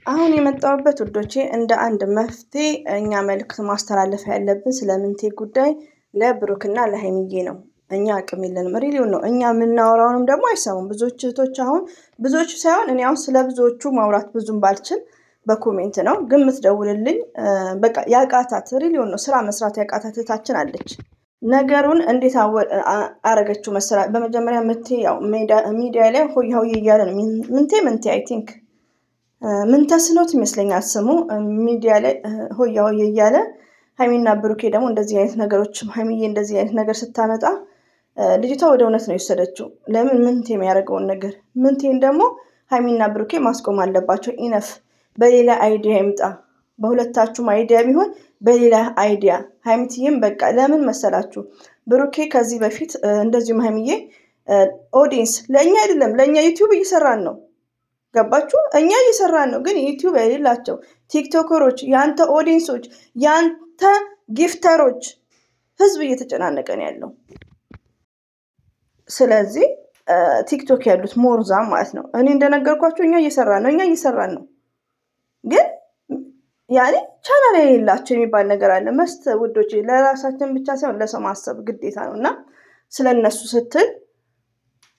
አሁን የመጣሁበት ውዶቼ እንደ አንድ መፍትሄ እኛ መልዕክት ማስተላለፍ ያለብን ስለምንቴ ጉዳይ ለብሩክና ለሃይሚዬ ነው። እኛ አቅም የለንም ሪሊውን ነው። እኛ የምናወራውንም ደግሞ አይሰሙም ብዙዎች እህቶች። አሁን ብዙዎቹ ሳይሆን እኔ አሁን ስለ ብዙዎቹ ማውራት ብዙም ባልችል በኮሜንት ነው ግን የምትደውልልኝ በቃ ያቃታት ሪሊውን ነው። ስራ መስራት ያቃታት እህታችን አለች። ነገሩን እንዴት አረገችው መሰላ? በመጀመሪያ ምንቴ ያው ሚዲያ ላይ ሆይ ሆይ እያለ ነው። ምንቴ አይ ቲንክ ምን ተስኖት ይመስለኛል ስሙ ሚዲያ ላይ ሆያ ሆዬ እያለ ሃይሚና ብሩኬ ደግሞ እንደዚህ አይነት ነገሮች ሃይሚዬ እንደዚህ አይነት ነገር ስታመጣ ልጅቷ ወደ እውነት ነው የወሰደችው። ለምን ምንቴ የሚያደርገውን ነገር ምንቴን ደግሞ ሃይሚና ብሩኬ ማስቆም አለባቸው። ኢነፍ በሌላ አይዲያ ይምጣ። በሁለታችሁም አይዲያ ቢሆን በሌላ አይዲያ ሃይሚትዬም በቃ ለምን መሰላችሁ ብሩኬ ከዚህ በፊት እንደዚሁም ሃይሚዬ ኦዲየንስ ለእኛ አይደለም ለእኛ ዩቲዩብ እየሰራን ነው። ገባችሁ? እኛ እየሰራን ነው። ግን ዩቲዩብ የሌላቸው ቲክቶከሮች፣ ያንተ ኦዲየንሶች፣ ያንተ ጊፍተሮች ህዝብ እየተጨናነቀ ነው ያለው። ስለዚህ ቲክቶክ ያሉት ሞርዛ ማለት ነው። እኔ እንደነገርኳቸው እኛ እየሰራን ነው። ግን ያኔ ቻናል የሌላቸው የሚባል ነገር አለ። መስት ውዶች ለራሳችን ብቻ ሳይሆን ለሰው ማሰብ ግዴታ ነው እና ስለነሱ ስትል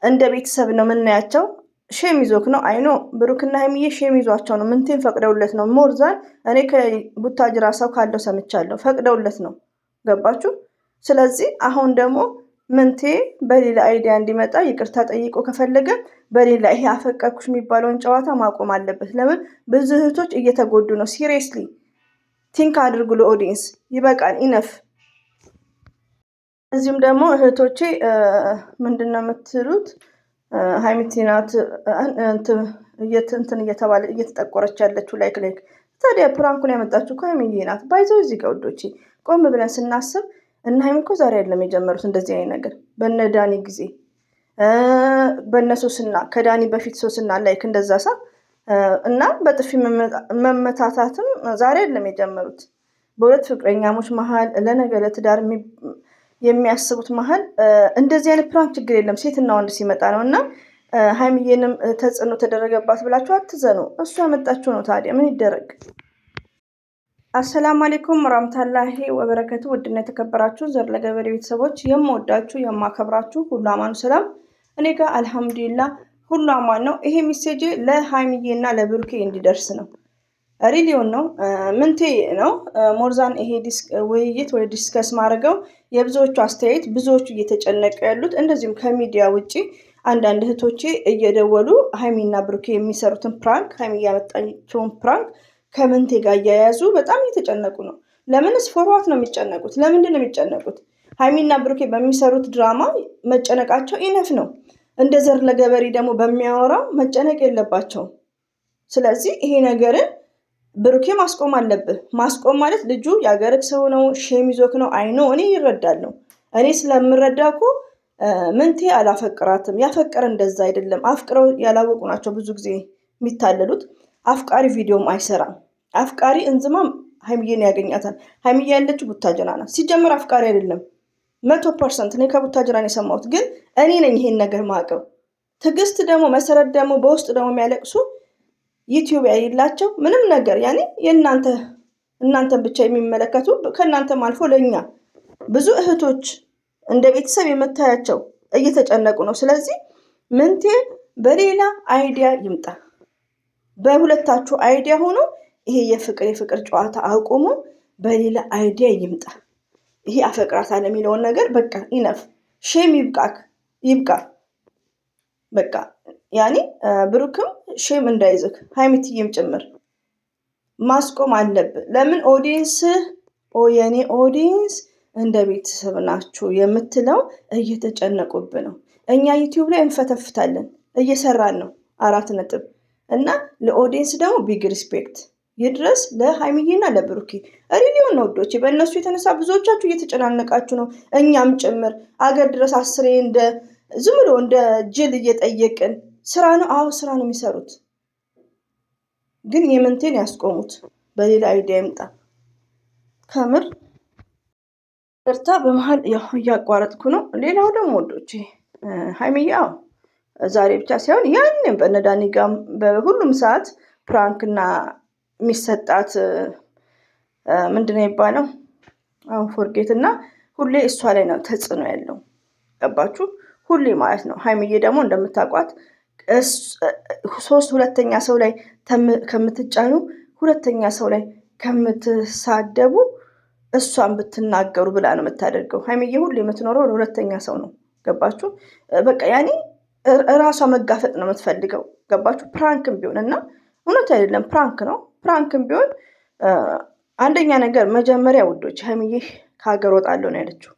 እንደ ቤተሰብ ነው የምናያቸው። ሼም ይዞክ ነው አይኖ ብሩክና ሃይሚዬ ሼም ይዟቸው ነው። ምንቴን ፈቅደውለት ነው። ሞርዛን እኔ ከቡታጅራ ሰው ካለው ሰምቻለሁ። ፈቅደውለት ነው። ገባችሁ? ስለዚህ አሁን ደግሞ ምንቴ በሌላ አይዲያ እንዲመጣ ይቅርታ ጠይቆ ከፈለገ በሌላ ይሄ አፈቀርኩሽ የሚባለውን ጨዋታ ማቆም አለበት። ለምን ብዙ እህቶች እየተጎዱ ነው። ሲሪየስሊ ቲንክ አድርጉ። ለኦዲየንስ ይበቃል። ኢነፍ። እዚሁም ደግሞ እህቶቼ ምንድነው የምትሉት? ሃይሚቲ ናት እንትን እየተባለ እየተጠቆረች ያለችው ላይክ ታዲያ ፕራንኩን ያመጣችው እኮ ሃይሚዬ ናት። ባይዘው እዚህ ጋር ውዶቼ ቆም ብለን ስናስብ እና ሃይሚ እኮ ዛሬ አይደለም የጀመሩት እንደዚህ አይነት ነገር። በነ ዳኒ ጊዜ በነ ሶስና ከዳኒ በፊት ሶስና ላይክ እንደዛ ሳ እና በጥፊ መመታታትም ዛሬ አይደለም የጀመሩት። በሁለት ፍቅረኛሞች መሀል ለነገ ለትዳር የሚያስቡት መሀል እንደዚህ አይነት ፕራንክ ችግር የለም። ሴትና ወንድ ሲመጣ ነው። እና ሃይሚዬንም ተጽዕኖ ተደረገባት ብላችሁ አትዘኑ። እሱ ያመጣችሁ ነው። ታዲያ ምን ይደረግ? አሰላሙ አለይኩም ወራህመቱላሂ ወበረከቱ። ውድና የተከበራችሁ ዘር ለገበሬ ቤተሰቦች የምወዳችሁ የማከብራችሁ ሁሉ አማኑ ሰላም፣ እኔ ጋር አልሐምዱሊላህ ሁሉ አማን ነው። ይሄ ሜሴጅ ለሃይሚዬና ለብሩኬ እንዲደርስ ነው። ሪሊዮን ነው ምንቴ ነው ሞርዛን ይሄ ውይይት ወይ ዲስከስ ማድረገው የብዙዎቹ አስተያየት ብዙዎቹ እየተጨነቀ ያሉት እንደዚሁም ከሚዲያ ውጪ አንዳንድ እህቶቼ እየደወሉ ሃይሚና ብሩኬ የሚሰሩትን ፕራንክ ሃይሚ ያመጣችውን ፕራንክ ከምንቴ ጋር እያያዙ በጣም እየተጨነቁ ነው። ለምንስ ፎርዋት ነው የሚጨነቁት? ለምንድን ነው የሚጨነቁት? ሃይሚና ብሩኬ በሚሰሩት ድራማ መጨነቃቸው ኢነፍ ነው። እንደ ዘር ለገበሬ ደግሞ በሚያወራው መጨነቅ የለባቸውም። ስለዚህ ይሄ ነገርን ብሩኬ ማስቆም አለብህ። ማስቆም ማለት ልጁ የአገርክ ሰው ነው፣ ሼም ይዞክ ነው። አይኖ እኔ ይረዳለሁ። እኔ ስለምረዳ እኮ ምንቴ አላፈቅራትም። ያፈቀረ እንደዛ አይደለም። አፍቅረው ያላወቁ ናቸው ብዙ ጊዜ የሚታለሉት። አፍቃሪ ቪዲዮም አይሰራም። አፍቃሪ እንዝማም ሃይሚዬን ያገኛታል። ሃይሚዬ ያለችው ቡታጅራ ናት። ሲጀምር አፍቃሪ አይደለም 100%። እኔ ከቡታጅራ ነው የሰማሁት፣ ግን እኔ ነኝ ይሄን ነገር ማቀው። ትዕግስት ደግሞ መሰረት ደግሞ በውስጥ ደግሞ የሚያለቅሱ ዩቲዩብ ያይላቸው ምንም ነገር ያኔ እናንተን ብቻ የሚመለከቱ ከእናንተም አልፎ ለኛ ብዙ እህቶች እንደ ቤተሰብ የምታያቸው እየተጨነቁ ነው። ስለዚህ ምንቴ በሌላ አይዲያ ይምጣ። በሁለታችሁ አይዲያ ሆኖ ይሄ የፍቅር ጨዋታ አቁሙ። በሌላ አይዲያ ይምጣ። ይሄ አፈቅራታለሁ የሚለውን ነገር በቃ ኢነፍ። ሼም ይብቃ በቃ ያኔ ብሩክም ሼም እንዳይዝክ ሃይሚትዬም ጭምር ማስቆም አለብን። ለምን የኔ ኦዲየንስ እንደ ቤተሰብ ናችሁ የምትለው እየተጨነቁብን ነው። እኛ ዩቲዩብ ላይ እንፈተፍታለን፣ እየሰራን ነው 4 ነጥብ እና ለኦዲየንስ ደግሞ ቢግ ሪስፔክት ይድረስ ለሃይሚዬና ለብሩኬ። ሪሊዮን ነው ወዶቼ። በእነሱ የተነሳ ብዙዎቻችሁ እየተጨናነቃችሁ ነው፣ እኛም ጭምር አገር ድረስ አስሬ ዝም ብሎ እንደ ጅል እየጠየቅን ስራ ነው። አዎ ስራ ነው የሚሰሩት፣ ግን የምንቴን ያስቆሙት። በሌላ አይዲያ ይምጣ። ከምር ቅርታ በመሀል እያቋረጥኩ ነው። ሌላው ደግሞ ወዶቼ ሃይሚዬ ዛሬ ብቻ ሳይሆን ያንን በነዳኒ ጋር በሁሉም ሰዓት ፕራንክና የሚሰጣት ምንድነው የሚባለው አሁን ፎርጌት እና ሁሌ እሷ ላይ ነው ተጽዕኖ ያለው። ገባችሁ? ሁሌ ማለት ነው። ሀይሚዬ ደግሞ እንደምታውቋት ሁለተኛ ሰው ላይ ከምትጫኑ ሁለተኛ ሰው ላይ ከምትሳደቡ እሷን ብትናገሩ ብላ ነው የምታደርገው። ሀይሚዬ ሁሌ የምትኖረው ለሁለተኛ ሰው ነው። ገባችሁ? በቃ ያኔ እራሷ መጋፈጥ ነው የምትፈልገው። ገባችሁ? ፕራንክም ቢሆን እና እውነት አይደለም ፕራንክ ነው። ፕራንክም ቢሆን አንደኛ ነገር መጀመሪያ ውዶች ሀይሚዬ ከሀገር ወጣለሁ ነው ያለችው።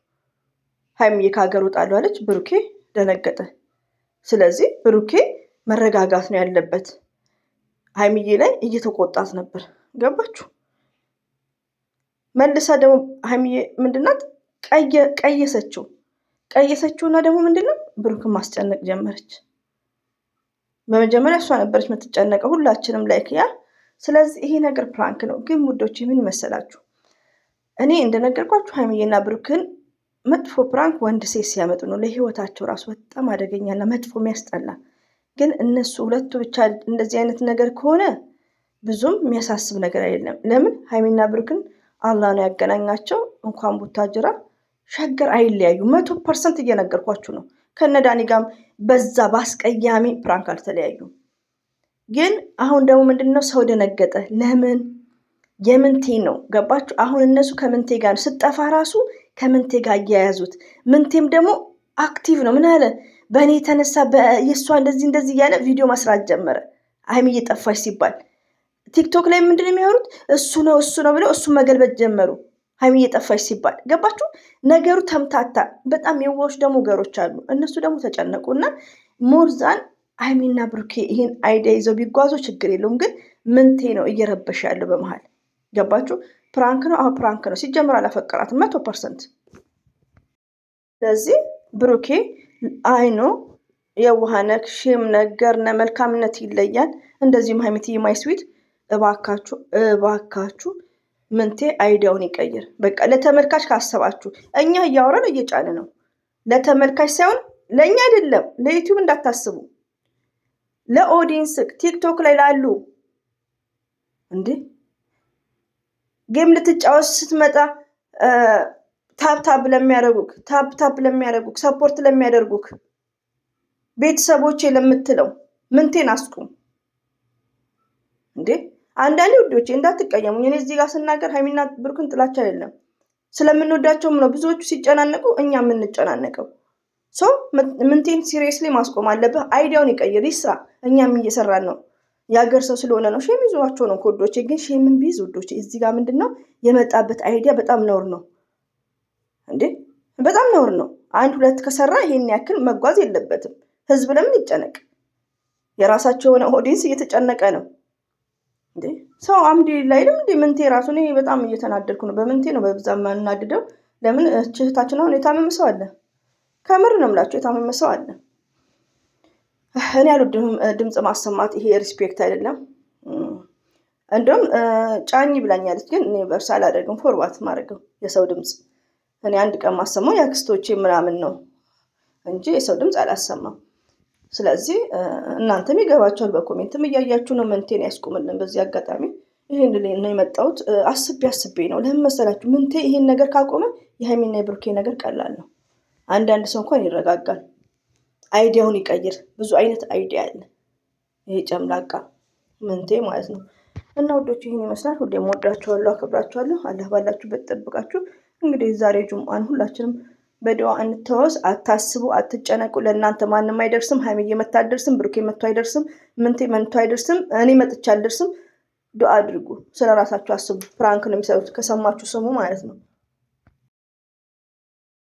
ሀይሚዬ ከሀገር ወጣለሁ አለች። ብሩኬ ደነገጠ። ስለዚህ ብሩኬ መረጋጋት ነው ያለበት። ሀይሚዬ ላይ እየተቆጣት ነበር። ገባችሁ? መልሳ ደግሞ ሀይሚዬ ምንድናት ቀየሰችውና ደግሞ ምንድነው ብሩክን ማስጨነቅ ጀመረች። በመጀመሪያ እሷ ነበረች የምትጨነቀው ሁላችንም ላይክ ያ። ስለዚህ ይሄ ነገር ፕራንክ ነው። ግን ውዶች ምን መሰላችሁ፣ እኔ እንደነገርኳችሁ ሀይሚዬና ብሩክን መጥፎ ፕራንክ ወንድ ሴት ሲያመጡ ነው ለህይወታቸው ራሱ በጣም አደገኛና መጥፎ የሚያስጠላ። ግን እነሱ ሁለቱ ብቻ እንደዚህ አይነት ነገር ከሆነ ብዙም የሚያሳስብ ነገር አይደለም። ለምን ሀይሚና ብሩክን አላህ ነው ያገናኛቸው። እንኳን ቡታጅራ ሸገር አይለያዩ። 100% እየነገርኳችሁ ነው። ከነዳኒ ጋርም በዛ ባስቀያሚ ፕራንክ አልተለያዩ። ግን አሁን ደግሞ ምንድነው ሰው ደነገጠ። ለምን የምንቴ ነው ገባችሁ? አሁን እነሱ ከምንቴ ጋር ስጠፋ ራሱ ከምንቴ ጋር እያያዙት፣ ምንቴም ደግሞ አክቲቭ ነው። ምን አለ በእኔ የተነሳ የእሷ እንደዚህ እያለ ቪዲዮ መስራት ጀመረ። ሀይሚ እየጠፋች ሲባል ቲክቶክ ላይ ምንድነው የሚያወሩት? እሱ ነው ብለው እሱ መገልበጥ ጀመሩ። ሀይሚ እየጠፋች ሲባል ገባችሁ? ነገሩ ተምታታ። በጣም የዋዎች ደግሞ ገሮች አሉ። እነሱ ደግሞ ተጨነቁ እና ሞርዛን ሀይሚና ብሩኬ ይህን አይዲያ ይዘው ቢጓዙ ችግር የለውም። ግን ምንቴ ነው እየረበሽ ያለው በመሀል። ገባችሁ? ፕራንክ ነው። አሁን ፕራንክ ነው። ሲጀምር አላፈቀራትም 100%። ስለዚህ ብሩኬ አይኖ የዋህነክ ሼም ነገርነ መልካምነት ይለያል። እንደዚሁም ሀይሚትዬ ማይስዊት እባካችሁ ምንቴ አይዲያውን ይቀይር። በቃ ለተመልካች ካሰባችሁ እኛ እያወራን እየጫነ ነው። ለተመልካች ሳይሆን ለእኛ አይደለም። ለዩቲዩብ እንዳታስቡ፣ ለኦዲየንስ ቲክቶክ ላይ ላሉ እንዴ ጌም ልትጫወት ስትመጣ ታፕ ለሚያደርጉክ ሰፖርት ለሚያደርጉክ ቤተሰቦቼ ለምትለው ምንቴን አስቁም እንዴ። አንዳንዴ ውዶቼ እንዳትቀየሙኝ። እኔ እዚህ ጋር ስናገር ሀይሚና ብሩክን ጥላቻ አይደለም፣ ስለምንወዳቸውም ነው ብዙዎቹ ሲጨናነቁ እኛ የምንጨናነቀው። ሰው ምንቴን ሲሪየስሊ ማስቆም አለብህ። አይዲያውን ይቀይር፣ ይስራ። እኛም እየሰራን ነው። የሀገር ሰው ስለሆነ ነው። ሼም ይዟቸው ነው ኮዶቼ። ግን ሼምን ቢይዝ ውዶቼ እዚህ ጋር ምንድነው የመጣበት አይዲያ በጣም ነውር ነው እንዴ፣ በጣም ነውር ነው። 1-2 ከሰራ ይሄን ያክል መጓዝ የለበትም። ህዝብ ለምን ይጨነቅ? የራሳቸው የሆነ ኦዲየንስ እየተጨነቀ ነው እንዴ። ሰው አምዲ ላይ እንዴ ምንቴ ራሱ እኔ በጣም እየተናደድኩ ነው። በምንቴ ነው በብዛት የማናድደው። ለምን እህታችን አሁን የታመመ ሰው አለ። ከምር ነው የምላቸው የታመመ ሰው አለ። እኔ አልወድም ድምፅ ማሰማት። ይሄ ሪስፔክት አይደለም። እንደውም ጫኝ ብላኛለች፣ ግን እኔ በርሳ አላደርግም ፎርዋት ማድረገው የሰው ድምፅ። እኔ አንድ ቀን ማሰማው የአክስቶቼ ምናምን ነው እንጂ የሰው ድምፅ አላሰማም። ስለዚህ እናንተም ይገባቸዋል። በኮሜንትም እያያችሁ ነው። ምንቴን ያስቁምልን። በዚህ አጋጣሚ ይሄን ነው የመጣሁት። አስቤ ነው። ለምን መሰላችሁ? ምንቴ ይሄን ነገር ካቆመ የሀይሚና የብሩኬ ነገር ቀላል ነው። አንዳንድ ሰው እንኳን ይረጋጋል። አይዲያውን ይቀይር። ብዙ አይነት አይዲያ አለ። ይሄ ጨምላቃ ምንቴ ማለት ነው። እና ውዶች ይህን ይመስላል። ሁሌም ወዳችኋለሁ፣ አከብራችኋለሁ። አላህ ባላችሁበት ጠብቃችሁ። እንግዲህ ዛሬ ጁምአን ሁላችንም በዱዓ እንተዋወስ። አታስቡ፣ አትጨነቁ። ለእናንተ ማንም አይደርስም። ሀይሚዬ መታ አይደርስም፣ ብሩኬ መቶ አይደርስም፣ ምንቴ መቶ አይደርስም፣ እኔ መጥቻ አልደርስም። ዱዓ አድርጉ። ስለ ራሳችሁ አስቡ። ፕራንክ ነው የሚሰሩት። ከሰማችሁ ስሙ ማለት ነው።